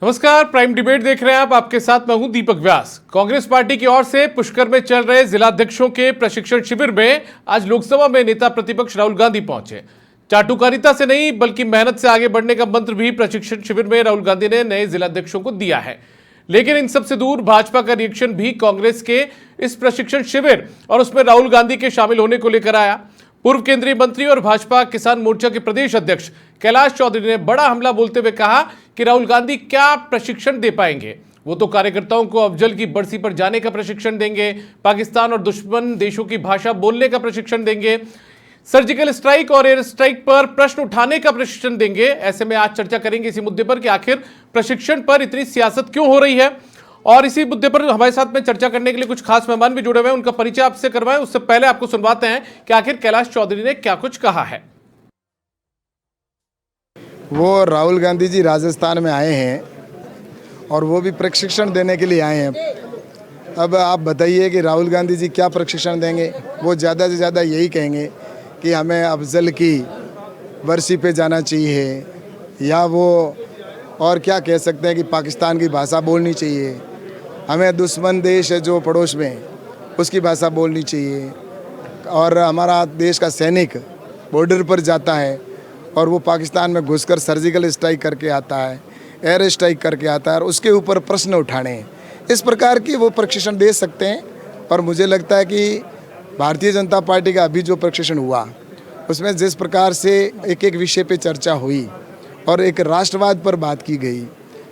नमस्कार, prime debate देख रहे हैं आप। आपके साथ मैं हूं दीपक व्यास। कांग्रेस पार्टी की ओर से पुष्कर में चल रहे जिलाध्यक्षों के प्रशिक्षण शिविर में आज लोकसभा में नेता प्रतिपक्ष राहुल गांधी पहुंचे। चाटुकारिता से नहीं बल्कि मेहनत से आगे बढ़ने का मंत्र भी प्रशिक्षण शिविर में राहुल गांधी ने नए जिलाध्यक्षों को दिया है। लेकिन इन सबसे दूर भाजपा का रिएक्शन भी कांग्रेस के इस प्रशिक्षण शिविर और उसमें राहुल गांधी के शामिल होने को लेकर आया। पूर्व केंद्रीय मंत्री और भाजपा किसान मोर्चा के प्रदेश अध्यक्ष कैलाश चौधरी ने बड़ा हमला बोलते हुए कहा कि राहुल गांधी क्या प्रशिक्षण दे पाएंगे। वो तो कार्यकर्ताओं को अफजल की बरसी पर जाने का प्रशिक्षण देंगे, पाकिस्तान और दुश्मन देशों की भाषा बोलने का प्रशिक्षण देंगे, सर्जिकल स्ट्राइक और एयर स्ट्राइक पर प्रश्न उठाने का प्रशिक्षण देंगे। ऐसे में आज चर्चा करेंगे इसी मुद्दे पर कि आखिर प्रशिक्षण पर इतनी सियासत क्यों हो रही है। और इसी मुद्दे पर हमारे साथ में चर्चा करने के लिए कुछ खास मेहमान भी जुड़े हुए हैं, उनका परिचय आपसे करवाएं। उससे पहले आपको सुनवाते हैं कि आखिर कैलाश चौधरी ने क्या कुछ कहा है। वो राहुल गांधी जी राजस्थान में आए हैं और वो भी प्रशिक्षण देने के लिए आए हैं। अब आप बताइए कि राहुल गांधी जी क्या प्रशिक्षण देंगे। वो ज़्यादा से ज़्यादा यही कहेंगे कि हमें अफजल की बरसी पे जाना चाहिए, या वो और क्या कह सकते हैं कि पाकिस्तान की भाषा बोलनी चाहिए, हमें दुश्मन देश है जो पड़ोस में उसकी भाषा बोलनी चाहिए, और हमारा देश का सैनिक बॉर्डर पर जाता है और वो पाकिस्तान में घुसकर सर्जिकल स्ट्राइक करके आता है, एयर स्ट्राइक करके आता है, और उसके ऊपर प्रश्न उठाने हैं। इस प्रकार की वो प्रशिक्षण दे सकते हैं। और मुझे लगता है कि भारतीय जनता पार्टी का अभी जो प्रशिक्षण हुआ उसमें जिस प्रकार से एक एक विषय पे चर्चा हुई और एक राष्ट्रवाद पर बात की गई,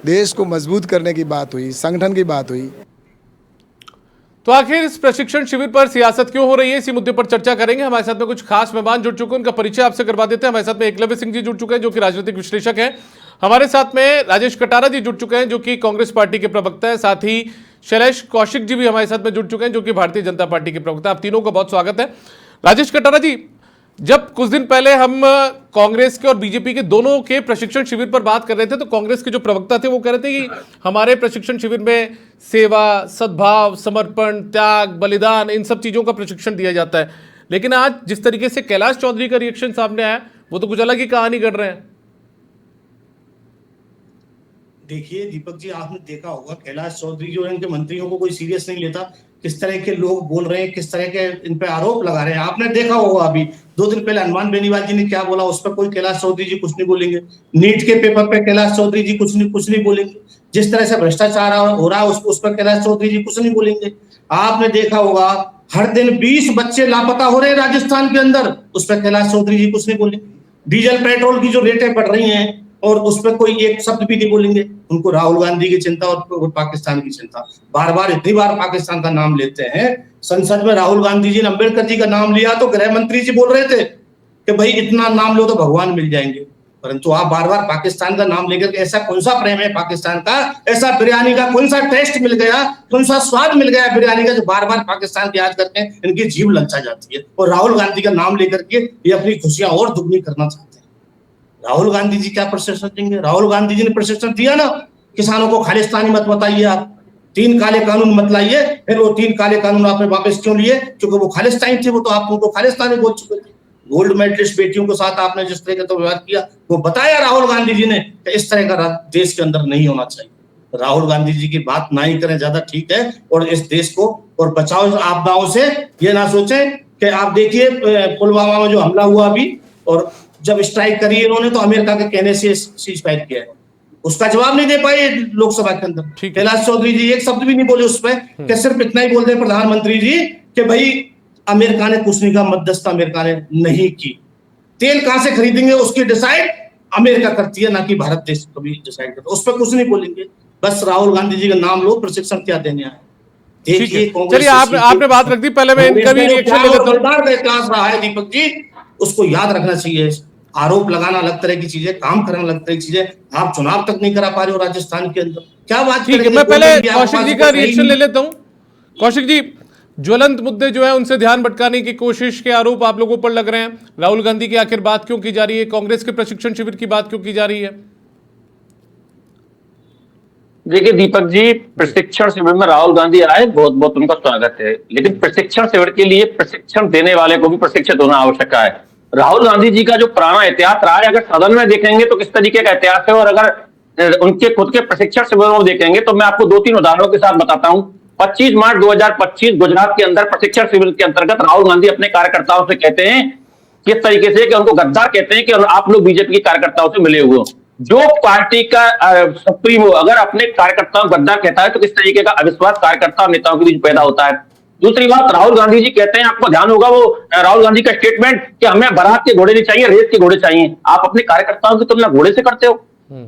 देश को मजबूत करने की बात हुई, संगठन की बात हुई। तो आखिर इस प्रशिक्षण शिविर पर सियासत क्यों हो रही है, इसी मुद्दे पर चर्चा करेंगे। हमारे साथ में कुछ खास मेहमान जुड़ चुके हैं, उनका परिचय आपसे करवा देते हैं। हमारे साथ में एकलव्य सिंह जी जुड़ चुके हैं जो कि राजनीतिक विश्लेषक हैं। हमारे साथ में राजेश कटारा जी जुड़ चुके हैं जो कि कांग्रेस पार्टी के प्रवक्ता है। साथ ही शैलेश कौशिक जी भी हमारे साथ में जुड़ चुके हैं जो कि भारतीय जनता पार्टी के प्रवक्ता। आप तीनों का बहुत स्वागत है। राजेश कटारा जी, जब कुछ दिन पहले हम कांग्रेस के और बीजेपी के दोनों के प्रशिक्षण शिविर पर बात कर रहे थे तो कांग्रेस के जो प्रवक्ता थे वो कह रहे थे कि हमारे प्रशिक्षण शिविर में सेवा, सद्भाव, समर्पण, त्याग, बलिदान, इन सब चीजों का प्रशिक्षण दिया जाता है। लेकिन आज जिस तरीके से कैलाश चौधरी का रिएक्शन सामने आया वो तो कुछ अलग ही कहानी कर रहे हैं। देखिए दीपक जी, आपने देखा होगा कैलाश चौधरी जो इनके मंत्रियों को कोई सीरियस नहीं लेता, किस तरह के लोग बोल रहे हैं, किस तरह के इन पे आरोप लगा रहे हैं। आपने देखा होगा अभी 2 दिन पहले हनुमान बेनीवाल जी ने क्या बोला, उस पर कोई कैलाश चौधरी जी कुछ नहीं बोलेंगे। नीट के पेपर पे कैलाश चौधरी जी कुछ नहीं बोलेंगे। जिस तरह से भ्रष्टाचार हो रहा है उस पर कैलाश चौधरी जी कुछ नहीं बोलेंगे। आपने देखा होगा हर दिन 20 बच्चे लापता हो रहे हैं राजस्थान के अंदर, उस पर कैलाश चौधरी जी कुछ नहीं बोलेंगे। डीजल पेट्रोल की जो रेटें बढ़ रही हैं और उस पर कोई एक शब्द भी नहीं बोलेंगे। उनको राहुल गांधी की चिंता और पाकिस्तान की चिंता। बार बार इतनी बार पाकिस्तान का नाम लेते हैं। संसद में राहुल गांधी जी ने अम्बेडकर जी का नाम लिया तो गृह मंत्री जी बोल रहे थे कि भाई इतना नाम लो तो भगवान मिल जाएंगे, परंतु आप बार बार पाकिस्तान का नाम लेकर के ऐसा कौन सा प्रेम है पाकिस्तान का, ऐसा बिरयानी का कौन सा टेस्ट मिल गया, कौन सा स्वाद मिल गया बिरयानी का जो बार बार पाकिस्तान की याद करके इनकी जीभ ललचा जाती है और राहुल गांधी का नाम लेकर के ये अपनी खुशियां और दुगनी करना चाहते हैं। राहुल गांधी जी क्या प्रशिक्षण देंगे? राहुल गांधी जी ने प्रशिक्षण दिया ना किसानों को, खालिस्तानी मत बताइए आप, 3 काले कानून मत लाइए। फिर वो 3 काले कानून आपने वापस क्यों लिए? क्योंकि वो खालिस्तानी थे, वो तो आप उनको खालिस्तानी बोल चुके थे। गोल्ड मेडलिस्ट बेटियों के साथ आपने जिस तरह का तो व्यवहार किया वो बताया राहुल गांधी जी ने कि इस तरह का देश के अंदर नहीं होना चाहिए। राहुल गांधी जी की बात ना ही करें, ज्यादा ठीक है। और इस देश को और बचाओ आपदाओं से, ये ना सोचें कि आप देखिए पुलवामा में जो हमला हुआ अभी, और जब स्ट्राइक करी इन्होंने तो अमेरिका के कहने से सीज फायर किया है, उसका जवाब नहीं दे पाए लोकसभा के अंदर। कैलाश चौधरी जी एक शब्द भी नहीं बोले उस पर, कि सिर्फ इतना ही बोलते प्रधानमंत्री जी कि भाई अमेरिका ने कुछ नहीं कहा, मध्यस्थता अमेरिका ने नहीं की। तेल कहां से खरीदेंगे उसकी डिसाइड अमेरिका करती है, ना कि भारत देश कभी डिसाइड करता, उस पर कुछ नहीं बोलेंगे। बस राहुल गांधी जी का नाम लो, प्रशिक्षण क्या देने आए। देखिए चलिए आपने बात रख दी, पहले मैं इनका भी रिएक्शन ले लेता हूं। क्लास रहा है दीपक जी, उसको याद रखना चाहिए। आरोप लगाना अलग तरह की चीजें, काम करना अलग तरह की चीजें। आप चुनाव तक नहीं करा पा रहे हो राजस्थान के अंदर, क्या बात करेंगे? मैं पहले कौशिक जी का रिएक्शन ले लेता हूं। कौशिक जी, ज्वलंत मुद्दे जो है उनसे ध्यान भटकाने की कोशिश के आरोप आप लोगों पर लग रहे हैं। राहुल गांधी की आखिर बात क्यों की जा रही है? कांग्रेस के प्रशिक्षण शिविर की बात क्यों की जा रही है? देखिए दीपक जी, प्रशिक्षण शिविर में राहुल गांधी आए, बहुत बहुत उनका स्वागत है, लेकिन प्रशिक्षण शिविर के लिए प्रशिक्षण देने वाले को भी प्रशिक्षित होना आवश्यक है। राहुल गांधी जी का जो पुराना इतिहास रहा है, अगर सदन में देखेंगे तो किस तरीके का इतिहास है, और अगर उनके खुद के प्रशिक्षण शिविरों में देखेंगे तो मैं आपको 2-3 उदाहरणों के साथ बताता हूं। 25 मार्च 2025 गुजरात के अंदर प्रशिक्षण शिविर के अंतर्गत राहुल गांधी अपने कार्यकर्ताओं से कहते हैं किस तरीके से कि उनको गद्दार कहते हैं कि आप लोग बीजेपी के कार्यकर्ताओं से मिले हुए हो। जो पार्टी का सुप्रीमो अगर अपने कार्यकर्ताओं को गद्दार कहता है तो किस तरीके का अविश्वास कार्यकर्ता और नेताओं के बीच पैदा होता है। दूसरी बात, राहुल गांधी जी कहते हैं, आपको ध्यान होगा वो राहुल गांधी का स्टेटमेंट कि हमें बारात के घोड़े नहीं चाहिए, रेस के घोड़े चाहिए। आप अपने कार्यकर्ताओं की तुलना घोड़े से करते हो।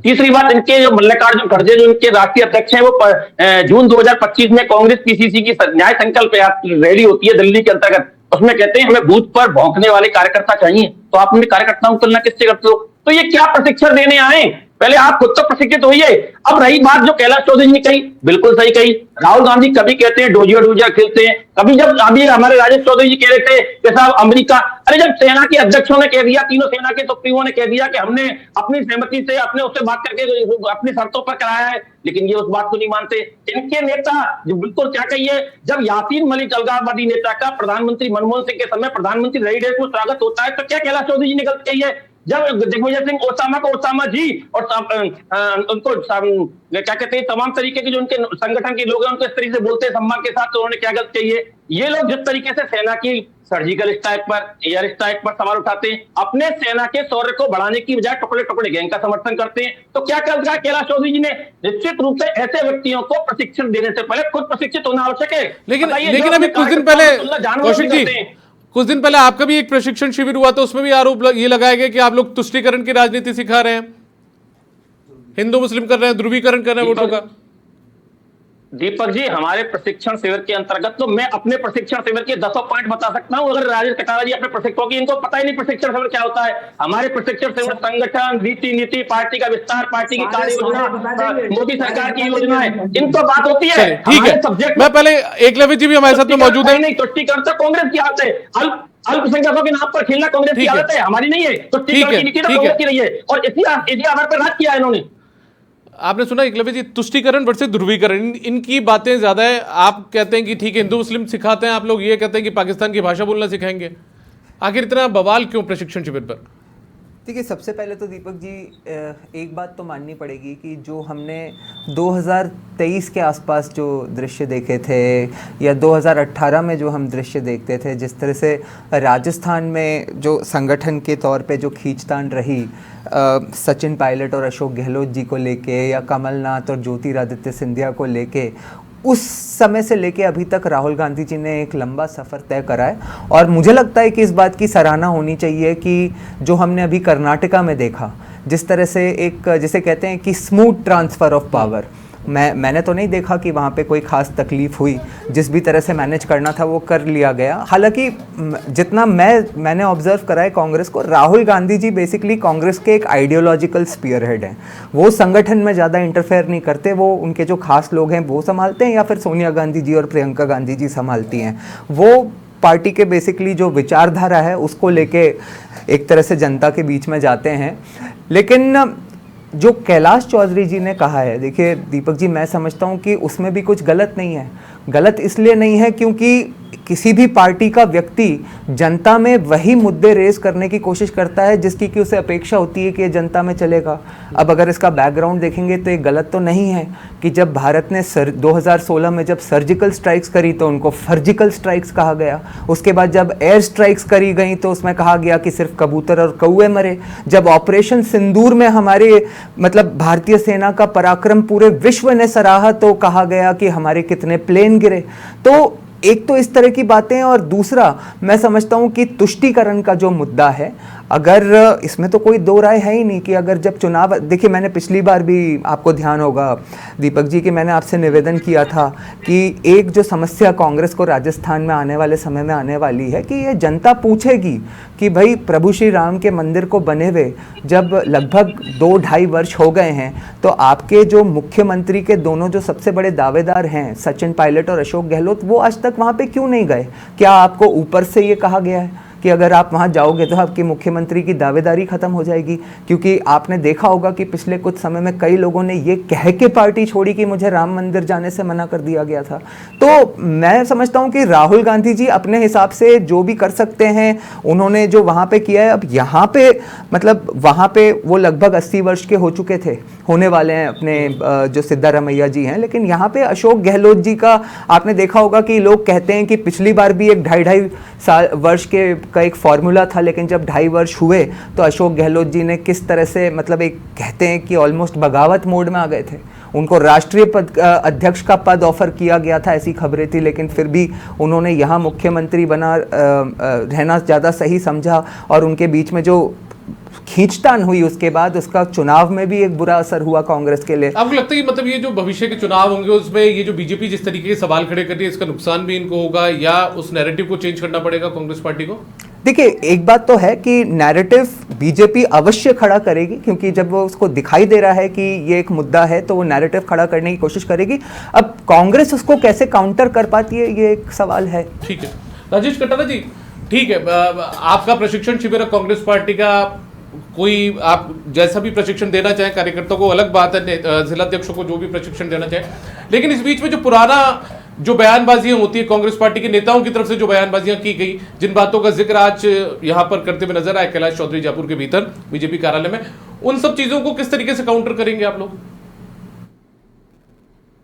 तीसरी बात, इनके जो मल्लिकार्जुन खड़गे जो इनके राष्ट्रीय अध्यक्ष हैं, वो जून 2025 में कांग्रेस पीसीसी की न्याय संकल्प रैली होती है दिल्ली के अंतर्गत, उसमें कहते हैं हमें बूथ पर भौंकने वाले कार्यकर्ता चाहिए। तो आप अपने कार्यकर्ताओं की तुलना किससे करते हो? तो ये क्या प्रशिक्षण देने आए? पहले आप खुद तो प्रशिक्षित होइए। अब रही बात जो कैलाश चौधरी ने कही, बिल्कुल सही कही। राहुल गांधी कभी कहते हैं डोजिया डोजिया खेलते हैं, कभी जब अभी हमारे राजेश चौधरी जी कह रहे थे कि साहब अमेरिका, अरे जब सेना के अध्यक्षों ने कह दिया, तीनों सेना के सुप्रीमो ने कह दिया कि हमने अपनी सहमति से अपने उससे बात करके अपनी शर्तों पर कराया है, लेकिन ये उस बात को नहीं मानते। इनके नेता जो बिल्कुल क्या कहिए, जब यासीन मलिक अलगाववादी नेता का प्रधानमंत्री मनमोहन सिंह के समय प्रधानमंत्री रही डेट में स्वागत होता है, तो क्या कैलाश चौधरी जी ने गलत कही है? जब दिग्विजय सिंह ओसामा को ओसामा जी और उनको क्या कहते हैं, तमाम तरीके के जो उनके संगठन के लोग हैं उनको इस तरीके से बोलते हैं सम्मान के साथ, तो उन्होंने क्या गलत कही है? ये लोग जिस तरीके से सेना की सर्जिकल स्ट्राइक पर, एयर स्ट्राइक पर सवाल उठाते हैं, अपने सेना के शौर्य को बढ़ाने की बजाय टुकड़े टुकड़े गैंग का समर्थन करते हैं, तो क्या कर रहा है कैलाश चौधरी जी ने? निश्चित रूप से ऐसे व्यक्तियों को प्रशिक्षण देने से पहले खुद प्रशिक्षित होना आवश्यक है। लेकिन अभी कुछ दिन पहले कौशिक जी, कुछ दिन पहले आपका भी एक प्रशिक्षण शिविर हुआ, तो उसमें भी आरोप ये लगाया गया कि आप लोग तुष्टीकरण की राजनीति सिखा रहे हैं, हिंदू मुस्लिम कर रहे हैं, ध्रुवीकरण कर रहे हैं वोटों का। दीपक जी, हमारे प्रशिक्षण शिविर के अंतर्गत तो मैं अपने प्रशिक्षण शिविर के 10 पॉइंट बता सकता हूं। अगर राजेश कटारा जी अपने प्रशिक्षकों की, इनको पता ही नहीं प्रशिक्षण शिविर क्या होता है। हमारे प्रशिक्षण शिविर संगठन, रीति नीति, पार्टी का विस्तार, पार्टी की कार्य योजना, मोदी सरकार की योजना है, इनको बात होती है। ठीक है, मैं पहले एकलव्य जी भी हमारे साथ में मौजूद है। नहीं, तुष्टीकरण कांग्रेस की आदत है, अल्पसंख्यकों के नाम पर खेलना कांग्रेस की आदत है, हमारी नहीं है। तुष्टीकरण की नीति तो कांग्रेस की रही है और इसी आधार पर राज किया है इन्होंने। आपने सुना एकलव्य जी, तुष्टीकरण वर्सेस ध्रुवीकरण, इनकी बातें ज्यादा है। आप कहते हैं कि ठीक है हिंदू मुस्लिम सिखाते हैं, आप लोग ये कहते हैं कि पाकिस्तान की भाषा बोलना सिखाएंगे। आखिर इतना बवाल क्यों प्रशिक्षण शिविर पर? देखिए, सबसे पहले तो दीपक जी एक बात तो माननी पड़ेगी कि जो हमने 2023 के आसपास जो दृश्य देखे थे या 2018 में जो हम दृश्य देखते थे, जिस तरह से राजस्थान में जो संगठन के तौर पे जो खींचतान रही सचिन पायलट और अशोक गहलोत जी को लेके, या कमलनाथ और ज्योतिरादित्य सिंधिया को लेके, उस समय से लेके अभी तक राहुल गांधी जी ने एक लंबा सफ़र तय करा है। और मुझे लगता है कि इस बात की सराहना होनी चाहिए कि जो हमने अभी कर्नाटका में देखा, जिस तरह से एक जिसे कहते हैं कि स्मूथ ट्रांसफ़र ऑफ पावर, मैंने तो नहीं देखा कि वहाँ पे कोई ख़ास तकलीफ हुई। जिस भी तरह से मैनेज करना था वो कर लिया गया। हालांकि जितना मैंने ऑब्जर्व करा है कांग्रेस को, राहुल गांधी जी बेसिकली कांग्रेस के एक आइडियोलॉजिकल स्पीयर हेड हैं। वो संगठन में ज़्यादा इंटरफेयर नहीं करते, वो उनके जो खास लोग हैं वो संभालते हैं, या फिर सोनिया गांधी जी और प्रियंका गांधी जी संभालती हैं। वो पार्टी के बेसिकली जो विचारधारा है उसको लेके एक तरह से जनता के बीच में जाते हैं। लेकिन जो कैलाश चौधरी जी ने कहा है, देखिए दीपक जी, मैं समझता हूँ कि उसमें भी कुछ गलत नहीं है। गलत इसलिए नहीं है क्योंकि किसी भी पार्टी का व्यक्ति जनता में वही मुद्दे रेज करने की कोशिश करता है जिसकी कि उसे अपेक्षा होती है कि ये जनता में चलेगा। अब अगर इसका बैकग्राउंड देखेंगे तो ये गलत तो नहीं है कि जब भारत ने 2016 में जब सर्जिकल स्ट्राइक्स करी तो उनको फर्जिकल स्ट्राइक्स कहा गया। उसके बाद जब एयर स्ट्राइक्स करी गई तो उसमें कहा गया कि सिर्फ कबूतर और कौवे मरे। जब ऑपरेशन सिंदूर में हमारे मतलब भारतीय सेना का पराक्रम पूरे विश्व ने सराहा तो कहा गया कि हमारे कितने प्लेन गिरे। तो एक तो इस तरह की बातें, और दूसरा मैं समझता हूँ कि तुष्टीकरण का जो मुद्दा है, अगर इसमें तो कोई दो राय है ही नहीं कि अगर जब चुनाव, देखिए मैंने पिछली बार भी, आपको ध्यान होगा दीपक जी, कि मैंने आपसे निवेदन किया था कि एक जो समस्या कांग्रेस को राजस्थान में आने वाले समय में आने वाली है कि ये जनता पूछेगी कि भाई प्रभु श्री राम के मंदिर को बने हुए जब लगभग 2-2.5 वर्ष हो गए हैं, तो आपके जो मुख्यमंत्री के दोनों जो सबसे बड़े दावेदार हैं सचिन पायलट और अशोक गहलोत, वो आज तक वहाँ पे क्यों नहीं गए? क्या आपको ऊपर से ये कहा गया है कि अगर आप वहाँ जाओगे तो आपकी मुख्यमंत्री की दावेदारी खत्म हो जाएगी, क्योंकि आपने देखा होगा कि पिछले कुछ समय में कई लोगों ने ये कह के पार्टी छोड़ी कि मुझे राम मंदिर जाने से मना कर दिया गया था। तो मैं समझता हूँ कि राहुल गांधी जी अपने हिसाब से जो भी कर सकते हैं उन्होंने जो वहाँ पे किया है। अब यहाँ पे मतलब वहाँ पे वो लगभग 80 वर्ष के हो चुके थे, होने वाले हैं अपने जो सिद्धारमैया जी हैं, लेकिन यहाँ पे अशोक गहलोत जी का आपने देखा होगा कि लोग कहते हैं कि पिछली बार भी एक 2.5 वर्ष के का एक फॉर्मूला था, लेकिन जब 2.5 वर्ष हुए तो अशोक गहलोत जी ने किस तरह से मतलब एक कहते हैं कि ऑलमोस्ट बगावत मोड में आ गए थे। उनको राष्ट्रीय अध्यक्ष का पद ऑफर किया गया था, ऐसी खबरें थी, लेकिन फिर भी उन्होंने यहाँ मुख्यमंत्री बना रहना ज़्यादा सही समझा, और उनके बीच में जो खींचतान हुई उसके बाद उसका चुनाव में भी एक बुरा असर हुआ कांग्रेस के लिए। आपको लगता है कि मतलब ये जो भविष्य के चुनाव होंगे उसमें ये जो बीजेपी जिस तरीके के सवाल खड़े कर रही है इसका नुकसान भी इनको होगा, या उस नैरेटिव को चेंज करना पड़ेगा कांग्रेस पार्टी को? देखिए, एक बात तो है कि नैरेटिव बीजेपी अवश्य खड़ा करेगी, क्योंकि जब वो उसको दिखाई दे रहा है कि ये एक मुद्दा है तो वो नैरेटिव खड़ा करने की कोशिश करेगी। अब कांग्रेस उसको कैसे काउंटर कर पाती है ये एक सवाल है। ठीक है राजेश कटारा जी, ठीक है, आपका प्रशिक्षण शिविर कांग्रेस पार्टी का, कोई आप जैसा भी प्रशिक्षण देना चाहें कार्यकर्ताओं को अलग बात है, जिलाध्यक्षों को जो भी प्रशिक्षण देना चाहें, लेकिन इस बीच में जो पुराना जो बयानबाजियां होती है कांग्रेस पार्टी के नेताओं की तरफ से, जो बयानबाजियां की गई, जिन बातों का जिक्र आज यहां पर करते हुए नजर आए कैलाश चौधरी जयपुर के भीतर बीजेपी कार्यालय में, उन सब चीजों को किस तरीके से काउंटर करेंगे आप लोग?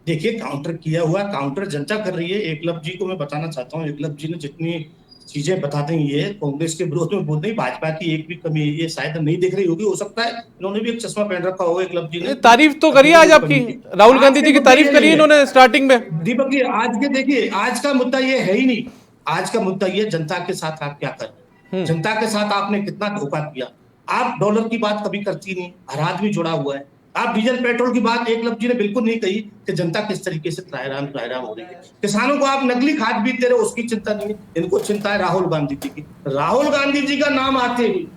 देखिए, काउंटर किया हुआ, काउंटर जनता कर रही है। एकलव्य जी को मैं बताना चाहता हूँ, एकलव्य जी ने जितनी चीजें बताते हैं ये कांग्रेस के विरोध में बोलते हैं, भाजपा की एक भी कमी ये शायद नहीं दिख रही होगी। हो सकता है इन्होंने भी एक चश्मा पहन रखा होगा एकलव्य जी ने। तारीफ तो करिए आज आपकी, राहुल गांधी जी की तारीफ करिए इन्होंने स्टार्टिंग में। दीपक जी, आज के देखिए, आज का मुद्दा ये है ही नहीं। आज का मुद्दा ये जनता के साथ आप क्या कर रहे हैं, जनता के साथ आपने कितना धोखा किया। आप डॉलर की बात कभी करती नहीं, हर आदमी जुड़ा हुआ है। आप डीजल पेट्रोल की बात एकलव्य जी ने बिल्कुल नहीं कही कि जनता किस तरीके से त्राहिमाम हो रही है। किसानों को आप नकली खाद बीत दे रहे हो, उसकी चिंता नहीं है। इनको चिंता है राहुल गांधी जी की। राहुल गांधी जी का नाम आते ही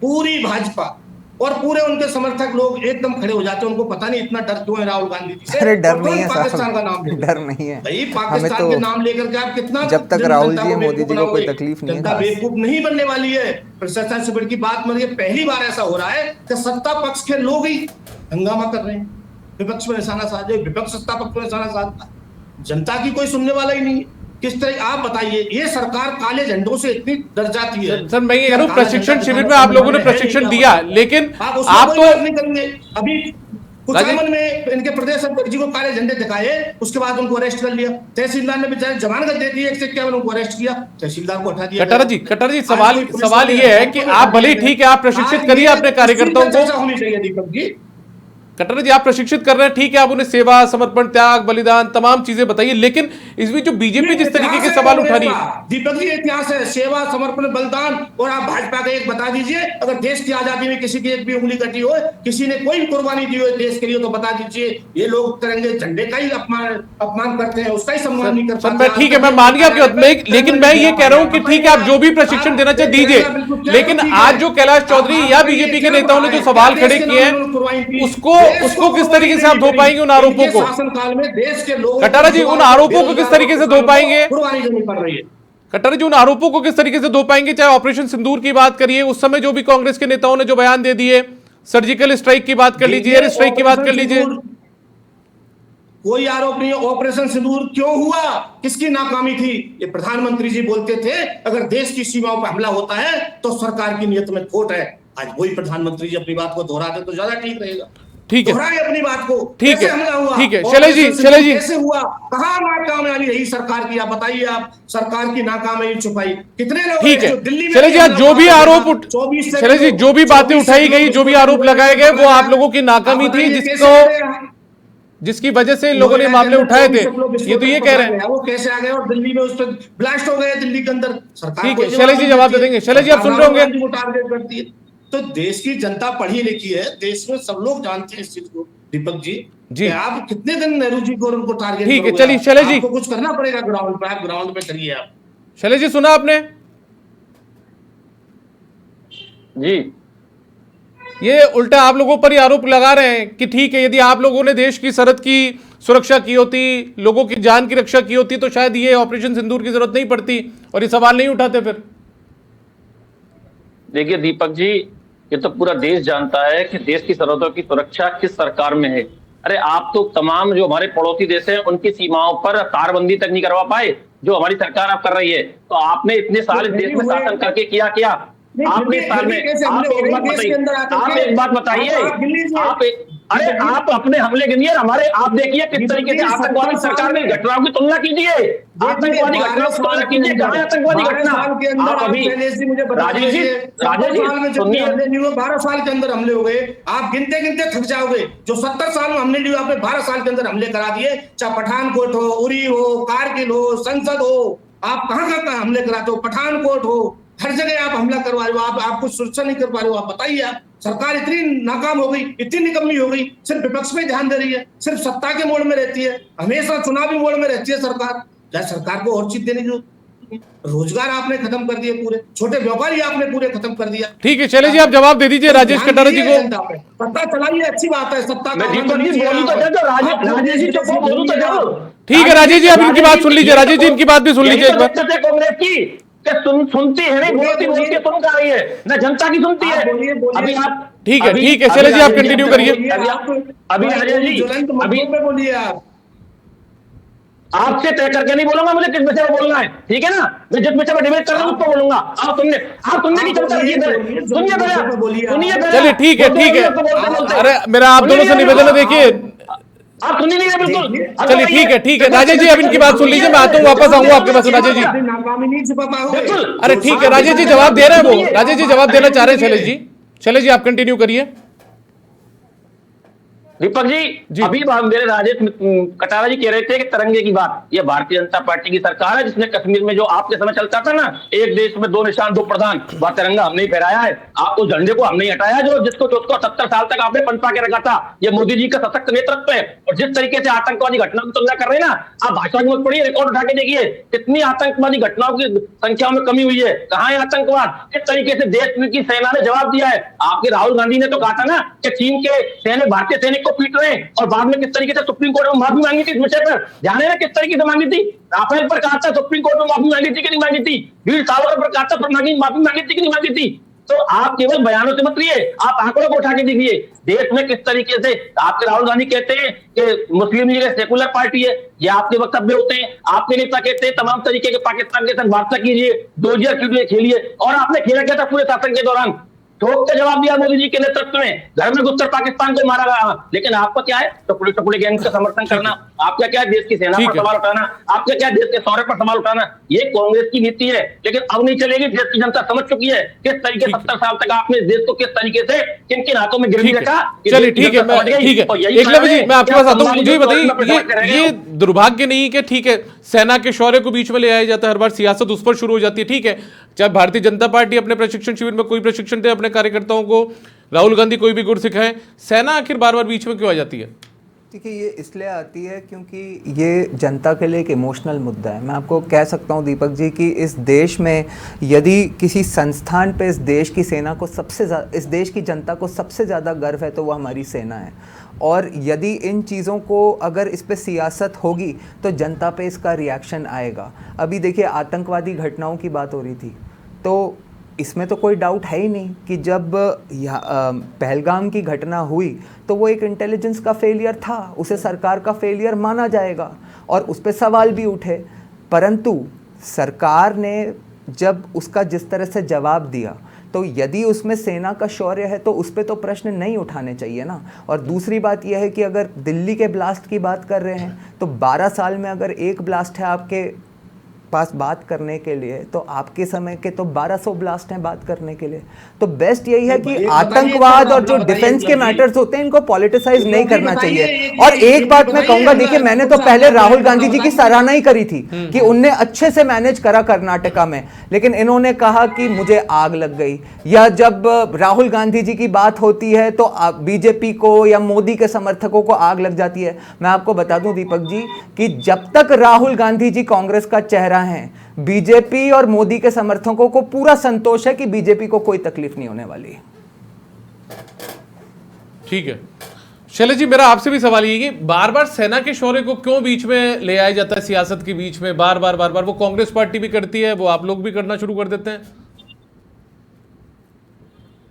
पूरी भाजपा और पूरे उनके समर्थक लोग एकदम खड़े हो जाते हैं। उनको पता नहीं इतना डर क्यों है राहुल गांधी जी से। अरे डर नहीं है, पाकिस्तान का नाम डर नहीं है भाई, पाकिस्तान के नाम लेकर के आप कितना, जब तक राहुल जी मोदी जी को कोई तकलीफ नहीं है, जनता बेवकूफ नहीं बनने वाली है। प्रशासन शिविर की बात में पहली बार ऐसा हो रहा है कि सत्ता पक्ष के लोग ही हंगामा कर रहे हैं, विपक्ष में निशाना साधे, विपक्ष सत्ता पक्ष में निशाना साधता, जनता की कोई सुनने वाला ही नहीं है। किस तरह आप बताइए, ये सरकार काले झंडों से इतनी डर जाती है। सर मैं ये कह रहा हूं, प्रशिक्षण शिविर में आप लोगों ने प्रशिक्षण दिया, लेकिन आप तो नहीं करेंगे। अभी कुचामन में इनके प्रदेश अध्यक्ष जी को काले झंडे दिखाए, उसके बाद उनको अरेस्ट कर लिया। तहसीलदार ने बेचारे जमानत दे दी, 151 उनको अरेस्ट किया, तहसीलदार को हटा दिया। कटारा जी सवाल ये है कि आप भले ठीक है, आप प्रशिक्षित करिए अपने कार्यकर्ताओं को, होनी चाहिए दीपक जी। कटारा जी आप प्रशिक्षित कर रहे हैं, ठीक है, आप उन्हें सेवा, समर्पण, त्याग, बलिदान तमाम चीजें बताइए, लेकिन इस बीच जो बीजेपी जिस तरीके के सवाल उठा रही है, दीपक जी इतिहास है, सेवा, समर्पण, बलिदान। और आप भाजपा का एक बता दीजिए, अगर देश की आजादी में किसी की एक भी उंगली कटी हो, किसी ने कोई कुर्बानी दी हो देश के लिए, तो बता दीजिए। ये लोग तिरंगे झंडे का ही अपमान करते हैं, उसका ही सम्मान नहीं कर पाते। ठीक है, मैं मान गया आपकी, लेकिन मैं ये कह रहा हूं कि ठीक है, आप जो भी प्रशिक्षण देना चाहे दीजिए, लेकिन आज जो कैलाश चौधरी या बीजेपी के नेताओं ने जो सवाल खड़े किए हैं उसको किस तरीके से आप धो पाएंगे उन आरोपों को? शासनकाल में देश के लोग, कटारा जी उन आरोपों को किस तरीके से धो पाएंगे? कुर्बानी देनी पड़ रही है। कटारा जी उन आरोपों को किस तरीके से धो पाएंगे? चाहे ऑपरेशन सिंदूर की बात करिए, उस समय जो भी कांग्रेस के नेताओं ने जो बयान दे दिए, सर्जिकल स्ट्राइक की बात कर लीजिए, एयर स्ट्राइक की बात कर लीजिए, कोई आरोप नहीं है। ऑपरेशन सिंदूर क्यों हुआ, किसकी नाकामी थी? ये प्रधानमंत्री जी बोलते थे अगर देश की सीमाओं पर हमला होता है तो सरकार की नीयत में खोट है। आज वही प्रधानमंत्री जी अपनी बात को दोहराते तो ज्यादा ठीक रहेगा। ठीक है, दोहराए अपनी बात को। ठीक है, हमला हुआ, ठीक है, शैलेश जी कैसे हुआ, कहाँ नाकामयाबी रही सरकार की, आप बताइए। आप सरकार की नाकामयाबी छुपाई कितने लोग, ठीक है, दिल्ली में शैलेश जी आज जो भी आरोप शैलेश जी जो भी बातें उठाई गई, जो भी आरोप लगाए गए, वो आप लोगों की नाकामी थी, जिसकी वजह से इन लोगों ने मामले उठाए थे। ये तो ये कह रहे हैं वो कैसे आ गए और दिल्ली में उस पर ब्लास्ट हो गए, दिल्ली के अंदर। सरकार ठीक है, शैलेश जी जवाब दे देंगे। शैलेश जी आप सुन रहे होंगे, टारगेट करती है। तो देश की जनता पढ़ी लिखी है, देश में सब लोग जानते हैं इस चीज को। दीपक जी आप कितने दिन नेहरू जी को और उनको टारगेट, ठीक है, चलिए शैलेश जी, आपको कुछ करना पड़ेगा ग्राउंड पे, आप ग्राउंड पे करिए। आप शैलेश जी सुना आपने जी? ये उल्टा आप लोगों पर ही आरोप लगा रहे हैं कि ठीक है, यदि आप लोगों ने देश की सरहद की सुरक्षा की होती, लोगों की जान की रक्षा की होती, तो शायद ये ऑपरेशन सिंदूर की जरूरत नहीं पड़ती और ये सवाल नहीं उठाते। फिर देखिए दीपक जी, ये तो पूरा देश जानता है कि देश की सरहदों की सुरक्षा किस सरकार में है। अरे आप तो तमाम जो हमारे पड़ोसी देश हैं उनकी सीमाओं पर तारबंदी तक नहीं करवा पाए, जो हमारी सरकार अब कर रही है। तो आपने इतने साल इस देश में शासन करके किया क्या? आपने इस साल में आप एक बात बताइए, आप एक बात बताइए, अरे आप अपने हमले गिनिए, हमारे आप देखिए किस तरीके से आतंकवादी सरकार में घटनाओं की तुलना कीजिए, आतंकवादी घटनाओं की तुलना कीजिए, कहाँ है आतंकवादी घटना? आप अभी राजेश जी सुनिए, 12 साल के अंदर हमले हो गए, आप गिनते गिनते थक जाओगे। जो 70 साल में हमले नहीं हुए, आपने 12 साल के अंदर हमले करा दिए। चाहे पठानकोट हो, उरी हो, कारगिल हो, संसद हो, आप कहाँ कहाँ हमले कराते हो? पठानकोट हो, हर जगह आप हमला करवा रहे हो। आप कुछ सुरक्षा नहीं कर पा रहे हो। आप बताइए, आप सरकार इतनी नाकाम हो गई, इतनी निकम्मी हो गई, सिर्फ विपक्ष में ध्यान दे रही है, सिर्फ सत्ता के मोड़ में रहती है, हमेशा चुनावी मोड़ में रहती है सरकार। क्या सरकार को और चीज देने की? रोजगार आपने खत्म कर दिए, पूरे छोटे व्यापारी आपने पूरे खत्म कर दिया। ठीक है, चले जी आप जवाब दे दीजिए राजेश कटारा जी को। सत्ता चलाइए, अच्छी बात है, सत्ता मैं दीपक जी बोलूं तो क्या, राजेश जी चुप हो, बोलूं तो क्या? ठीक है राजेश जी, आप इनकी बात सुन लीजिए, राजेश जी इनकी बात भी सुन लीजिए एक बार। कांग्रेस की सुनती है नहीं, बोलती बोलती सुन कर रही है ना, जनता की सुनती है। अभी आप ठीक है चले जी आप कंटिन्यू करिए। अभी राजेश जी, अभी बोलिए आप। आपसे तय करके नहीं बोलूंगा मुझे किस विषय में बोलना है, ठीक है ना? मैं जिस विषय में डिबेट कर रहा हूं उसको बोलूंगा। आप सुनने की चर्चा सुनिए। चलिए ठीक है। अरे मेरा आप दोनों से निवेदन है, देखिए आप सुनिए नहीं बिल्कुल। चलिए ठीक है राजेश जी, अब इनकी बात सुन लीजिए, मैं आता हूँ, वापस आऊंगा आपके पास राजेश जी। अरे ठीक है राजेश जी जवाब दे रहे हैं, वो राजेश जी जवाब देना चाह रहे हैं। शैलेश जी आप कंटिन्यू करिए। दीपक जी अभी मेरे राजेश कटारा जी कह रहे थे कि तिरंगे की बात, ये भारतीय जनता पार्टी की सरकार है जिसने कश्मीर में जो आपके समय चलता था ना, एक देश में दो निशान दो प्रधान, वह तिरंगा हमने ही फहराया है। आप उस झंडे को हमने ही हटाया जो जिसको 70 साल तक आपने पनपा के रखा था। ये मोदी जी का सशक्त नेतृत्व है। और जिस तरीके से आतंकवादी घटनाओं की तुलना कर रहे हैं ना, आप भाषा की मत पढ़िए, रिकॉर्ड उठा के देखिए कितनी आतंकवादी घटनाओं की संख्या में कमी हुई है। कहाँ है आतंकवाद? किस तरीके से देश की सेना ने जवाब दिया है। आपके राहुल गांधी ने तो कहा था ना कि चीन के सैनिक भारतीय सैनिक को पीट रहे हैं, और बाद में किस तरीके से सुप्रीम कोर्ट में माफी मांगी थी इस विषय पर। ध्यान है ना किस तरीके से मांगी थी? राफेल पर कहा था सुप्रीम कोर्ट में माफी मांगी थी कि नहीं मांगी थी? वीर सावरकर पर कहा था माफी मांगी थी कि नहीं मांगी थी? तो आप केवल बयानों से मत रहिए, आप आंकड़ों को उठा के देखिए देश में किस तरीके से आपके राहुल गांधी कहते हैं कि मुस्लिम लीग सेकुलर पार्टी है। ये आपके वक्तव्य होते हैं। आपके नेता कहते हैं तमाम तरीके के पाकिस्तान के साथ वार्ता कीजिए, 2000 खेलिए, और आपने खेला क्या था पूरे शासन के दौरान? ठोक के जवाब दिया मोदी जी के नेतृत्व में, घर में घुसकर पाकिस्तान को मारा गया। लेकिन आपका क्या है? टुकड़े गैंग का समर्थन करना, आपका क्या है? देश की सेना पर सवाल उठाना, आपका क्या है? देश के शौर्य पर सवाल उठाना। ये कांग्रेस की नीति है, लेकिन अब नहीं चलेगी। देश की जनता समझ चुकी है किस तरीके 70 साल तक आपने इस देश को किस तरीके से किन किन हाथों में गिरवी रखा। चलिए ठीक है एकलव्य जी मैं आपके पास आता हूँ। मुझे बताइए ये दुर्भाग्य नहीं कि ठीक है सेना के शौर्य को बीच में ले आया जाता है, हर बार सियासत उस पर शुरू हो जाती है। ठीक है, चाहे भारतीय जनता पार्टी अपने प्रशिक्षण शिविर में कोई प्रशिक्षण दे अपने कार्यकर्ताओं को, राहुल गांधी कोई भी गुर सिखाए, सेना आखिर बार बार बीच में क्यों आ जाती है? देखिए ये इसलिए आती है क्योंकि ये जनता के लिए एक इमोशनल मुद्दा है। मैं आपको कह सकता हूँ दीपक जी कि इस देश में यदि किसी संस्थान पे इस देश की सेना को इस देश की जनता को सबसे ज़्यादा गर्व है तो वो हमारी सेना है। और यदि इन चीज़ों को अगर इस पे सियासत होगी तो जनता पे इसका रिएक्शन आएगा। अभी देखिए आतंकवादी घटनाओं की बात हो रही थी, तो इसमें तो कोई डाउट है ही नहीं कि जब पहलगाम की घटना हुई तो वो एक इंटेलिजेंस का फेलियर था, उसे सरकार का फेलियर माना जाएगा और उस पर सवाल भी उठे। परंतु सरकार ने जब उसका जिस तरह से जवाब दिया तो यदि उसमें सेना का शौर्य है तो उस पर तो प्रश्न नहीं उठाने चाहिए ना। और दूसरी बात यह है कि अगर दिल्ली के ब्लास्ट की बात कर रहे हैं तो 12 साल में अगर एक ब्लास्ट है आपके पास बात करने के लिए तो आपके समय के तो 1200 ब्लास्ट हैं बात करने के लिए। तो बेस्ट यही है कि आतंकवाद और जो डिफेंस के मैटर्स होते हैं इनको पॉलिटिसाइज नहीं करना चाहिए। और एक बात मैं कहूंगा, देखिए मैंने तो पहले राहुल गांधी जी की सराहना ही करी थी कि उनने अच्छे से मैनेज करा कर्नाटका में, लेकिन इन्होंने कहा कि मुझे आग लग गई। या जब राहुल गांधी जी की बात होती है तो बीजेपी को या मोदी के समर्थकों को आग लग जाती है। मैं आपको बता दूं दीपक जी कि जब तक राहुल गांधी जी कांग्रेस का चेहरा हैं, बीजेपी और मोदी के समर्थकों को पूरा संतोष है कि बीजेपी को कोई तकलीफ नहीं होने वाली। ठीक है शैलेश जी, मेरा आपसे भी सवाल ये कि बार बार सेना के शौर्य को क्यों बीच में ले आया जाता है सियासत के बीच में? बार बार वो कांग्रेस पार्टी भी करती है, वो आप लोग भी करना शुरू कर देते हैं।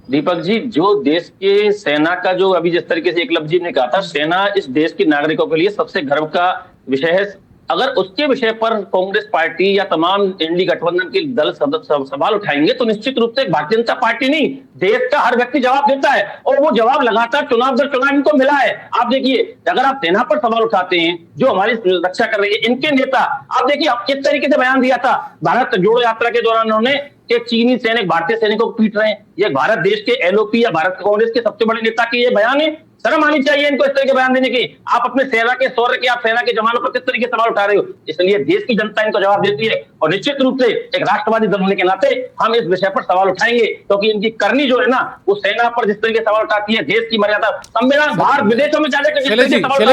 दीपक जी, जो देश के सेना का जो अभी जिस तरीके से एकलव्य जी ने कहा था, सेना इस देश के नागरिकों के लिए सबसे गर्व का विषय है। अगर उसके विषय पर कांग्रेस पार्टी या तमाम एनडीए गठबंधन के दल सवाल उठाएंगे तो निश्चित रूप से भारतीय जनता पार्टी नहीं, देश का हर व्यक्ति जवाब देता है, और वो जवाब लगातार चुनाव दर चुनाव इनको मिला है। आप देखिए, अगर आप सेना पर सवाल उठाते हैं जो हमारी रक्षा कर रही है, इनके नेता, आप देखिए आप किस तरीके से बयान दिया था भारत जोड़ो यात्रा के दौरान उन्होंने कि चीनी सैनिक भारतीय सैनिकों को पीट रहे हैं। ये भारत देश के एलओपी या भारत कांग्रेस के सबसे बड़े नेता के ये बयान है। शर्म आनी चाहिए इनको इस तरह के बयान देने की। आप अपने सेना के शौर्य के, आप सेना के जवानों पर किस तरीके से सवाल उठा रहे हो। इसलिए देश की जनता इनको जवाब देती है, और निश्चित रूप से एक राष्ट्रवादी दल होने के नाते हम इस विषय पर सवाल उठाएंगे, क्योंकि इनकी करनी जो है ना, वो सेना पर जिस तरीके से सवाल उठाती है, देश की मर्यादा, संविधान, बाहर विदेशों में जाने शैलेश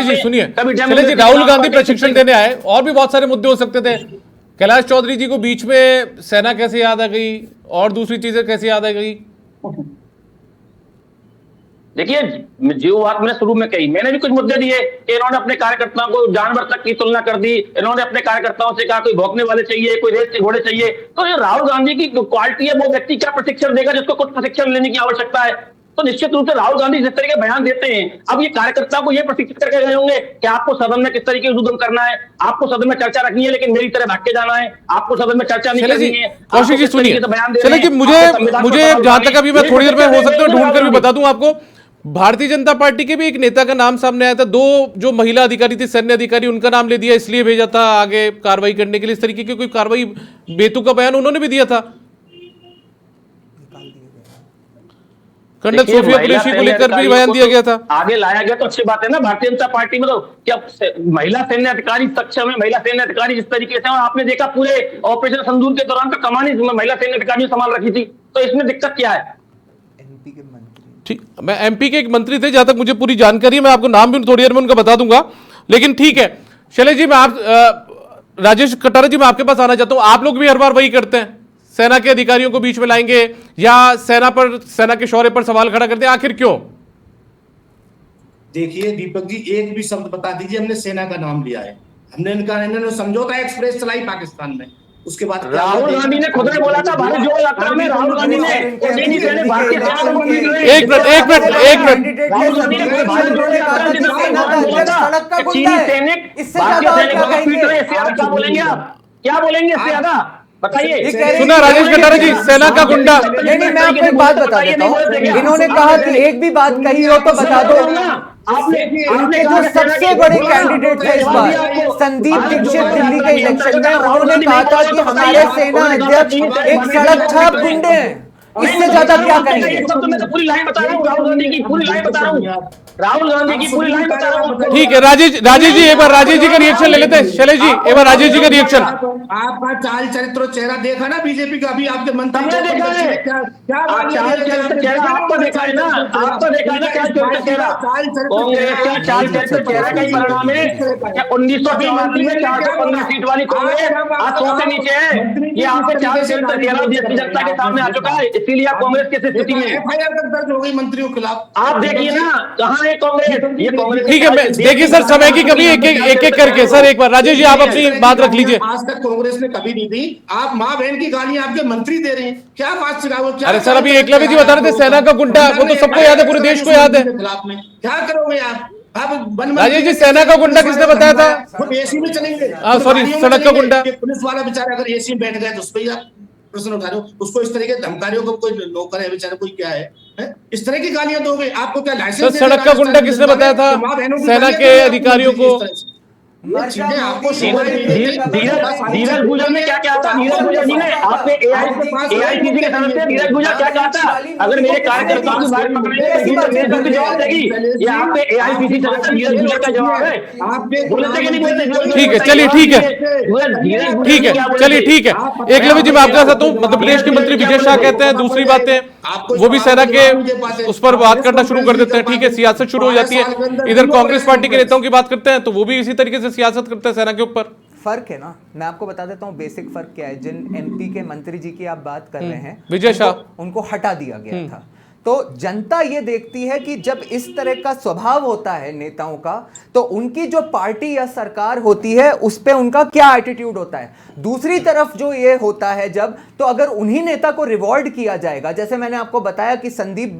जी सुनिए, शैलेश जी, राहुल गांधी प्रशिक्षण देने आए, और भी बहुत सारे मुद्दे हो सकते थे। कैलाश चौधरी जी को बीच में सेना कैसे याद आ गई, और दूसरी चीजें कैसे याद आ गई? देखिए, जो बात मैंने शुरू में कही, मैंने भी कुछ मुद्दे दिए कि इन्होंने अपने कार्यकर्ताओं को जानवर तक की तुलना कर दी। इन्होंने अपने कार्यकर्ताओं से कहा कोई भौंकने वाले चाहिए, कोई रेस के घोड़े चाहिए। तो ये राहुल गांधी की क्वालिटी है, वो व्यक्ति क्या प्रशिक्षण देगा जिसको कुछ प्रशिक्षण लेने की आवश्यकता है। तो निश्चित रूप से राहुल गांधी जिस तरीके बयान देते हैं, अब ये कार्यकर्ताओं को ये प्रशिक्षित करके गए होंगे कि आपको सदन में किस तरीके से उद्यम करना है, आपको सदन में चर्चा रखनी है लेकिन मेरी तरह भाग के जाना है, आपको सदन में चर्चा नहीं करनी है। कौशिक जी सुनिए, शैलेश जी, मुझे जहां तक अभी मैं थोड़ी देर में हो सकता है ढूंढ कर भी बता दूं आपको, भारतीय जनता पार्टी के भी एक नेता का नाम सामने आया था। दो जो महिला अधिकारी थी, सैन्य अधिकारी, उनका नाम ले दिया, इसलिए भेजा था आगे कार्रवाई करने के लिए। इस तरीके की कोई कार्रवाई बेतु का बयान उन्होंने भी दिया था। कंडक सोफिया कुरैशी को लेकर भी बयान दिया गया था, आगे लाया गया। तो अच्छी बात है ना भारतीय जनता पार्टी में, तो क्या महिला सैन्य अधिकारी सक्षम है, महिला सैन्य अधिकारी जिस तरीके से, और आपने देखा पूरे ऑपरेशन सिंदूर के दौरान तो कमानी महिला सैन्य अधिकारी ने संभाल रखी थी। तो इसमें दिक्कत क्या है? ठीक, मैं एमपी के एक मंत्री थे, जहां तक मुझे पूरी जानकारी है, मैं आपको नाम भी थोड़ी देर में उनका बता दूंगा। लेकिन ठीक है शैलेश जी, मैं आप राजेश कटारा जी, मैं आपके पास आना चाहता हूं। आप लोग भी हर बार वही करते हैं, सेना के अधिकारियों को बीच में लाएंगे या सेना के शौर्य पर सवाल खड़ा करते हैं, आखिर क्यों? देखिए दीपक जी, एक भी शब्द बता दीजिए हमने सेना का नाम लिया है। इन्होंने समझौता एक्सप्रेस चलाई पाकिस्तान में, उसके बाद राहुल गांधी ने खुद ने बोला था भारत जोड़ो यात्रा में, राहुल गांधी ने भारतीय सेना को एक मिनट राहुल गांधी ने भारत जोड़ो यात्रा चीनी सैनिक भारतीय सैनिकों को पीट रहे, इससे ज्यादा क्या बोलेंगे आप? क्या बोलेंगे इससे ज्यादा? बताइए। सुना राजेश कटारा जी, सेना का गुंडा। नहीं, मैं आपको एक बात बता देता हूँ। इन्होंने कहा कि एक भी बात कही हो तो बता दो। इनके जो सबसे बड़े कैंडिडेट थे इस बार, संदीप दीक्षित, दिल्ली के इलेक्शन में उन्होंने कहा था कि हमारे सेना अध्यक्ष एक सड़क छाप गुंडे हैं। इससे ज्यादा क्या कहेंगे? तो मैं तो पूरी लाइन बता रहा हूँ, राहुल गांधी की पूरी लाइन बता रहा हूँ, राहुल गांधी की पूरी लाइन बता रहा हूँ। ठीक है राजेश जी, एक बार राजेश जी का रिएक्शन ले लेते हैं। शैलेश जी, एक बार राजेश जी का रिएक्शन। आपका चाल चरित्र और चेहरा देखा ना बीजेपी का, अभी आपके मंत्री देखा है, क्या चाल चरित्र चेहरा आपको देखा है ना, आपको देखा है ना चाल चरित्र चेहरा। कांग्रेस का चाल चरित्र चेहरा का ही परिणाम है। 1984 में 415 सीट वाली कांग्रेस आज 100 से नीचे है। ये आपके चाल चरित्र चेहरा देश की जनता के सामने आ चुका है, इसीलिए आप कांग्रेस की स्थिति में। एफआईआर दर्ज हो गई मंत्रियों के खिलाफ। आप देखिए ना कहाँ है कांग्रेस, ये कांग्रेस। ठीक है, देखिए सर, समय की कमी, एक करके सर, एक बार राजेश जी आप अपनी बात रख लीजिए। आज तक कांग्रेस ने कभी नहीं दी। आप माँ बहन की गालियां आपके मंत्री दे रहे हैं, क्या बात सिखाओ? अरे सर, अभी एकलव्य जी बता रहे थे सेना का गुंडा, वो तो सबको याद है, पूरे देश को याद है। क्या करोगे आप? राजेश जी, सेना का गुंडा किसने बताया था? एसी में चलेंगे, सॉरी, सड़क का गुंडा। पुलिस वाला बेचारा अगर एसी में बैठ गया तो उस पर ही आप प्रश्न उठा रहे हो। उसको इस तरीके धमकारियों को कोई नौकर है बेचारा, कोई क्या है? इस तरह की गालियां दोगे? आपको क्या लाइसेंस? सड़क का गुंडा किसने बताया था सेना के अधिकारियों को? आपको नीरज गुजर ने क्या कहा था? नीरज गुजर जी ने आपने एआईसीसी के सदस्य नीरज गुजर क्या कहा था? अगर मेरे कार्यकर्ताओं की बात पकड़ेंगे तो जवाब देगी। ये आपने एआईसीसी सदस्य नीरज गुजर का जवाब है। बोलते कि नहीं बोलते? ठीक है, चलिए, ठीक है, चलिए, ठीक है। एकलव्य जी, मैं आपके साथ हूँ। मध्य प्रदेश के मंत्री विजय शाह कहते हैं दूसरी बातें, वो भी सेना के उस पर बात करना शुरू कर देते हैं। ठीक है, सियासत शुरू हो जाती है। इधर कांग्रेस पार्टी के नेताओं की बात करते हैं तो वो भी इसी तरीके से सियासत करते हैं सेना के ऊपर। फर्क है ना, मैं आपको बता देता हूँ बेसिक फर्क क्या है। जिन एमपी के मंत्री जी की आप बात कर रहे हैं, विजय शाह, उनको हटा दिया गया था। तो जनता ये देखती है कि जब इस तरह का स्वभाव होता है नेताओं का, तो उनकी जो पार्टी या सरकार होती है उस पे उनका क्या एटीट्यूड होता है। दूसरी तरफ जो ये होता है जब, तो अगर उन्हीं नेता को रिवॉर्ड किया जाएगा, जैसे मैंने आपको बताया कि संदीप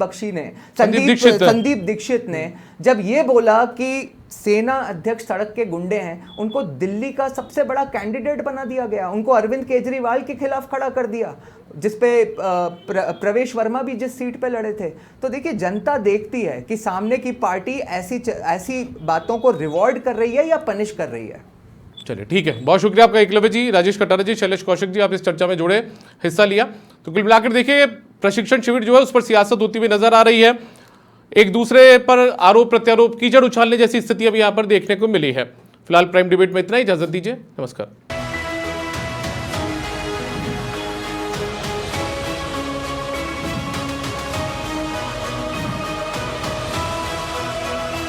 दीक्षित ने जब ये बोला कि सेना अध्यक्ष सड़क के गुंडे हैं, उनको दिल्ली का सबसे बड़ा कैंडिडेट बना दिया गया, उनको अरविंद केजरीवाल के खिलाफ खड़ा कर दिया, जिसपे प्रवेश वर्मा भी जिस सीट पे लड़े थे। तो देखिए, जनता देखती है कि सामने की पार्टी ऐसी बातों को रिवॉर्ड कर रही है या पनिश कर रही है। चलिए ठीक है, बहुत शुक्रिया आपका एकलव्य जी, राजेश कटारा जी, शैलेश कौशिक जी, आप इस चर्चा में जुड़े, हिस्सा लिया। तो कुल मिलाकर देखिए, प्रशिक्षण शिविर जो है उस पर सियासत होती हुई नजर आ रही है, एक दूसरे पर आरोप प्रत्यारोप, कीचड़ उछालने जैसी स्थिति अभी यहाँ पर देखने को मिली है। फिलहाल प्राइम डिबेट में इतना ही, इजाजत दीजिए, नमस्कार।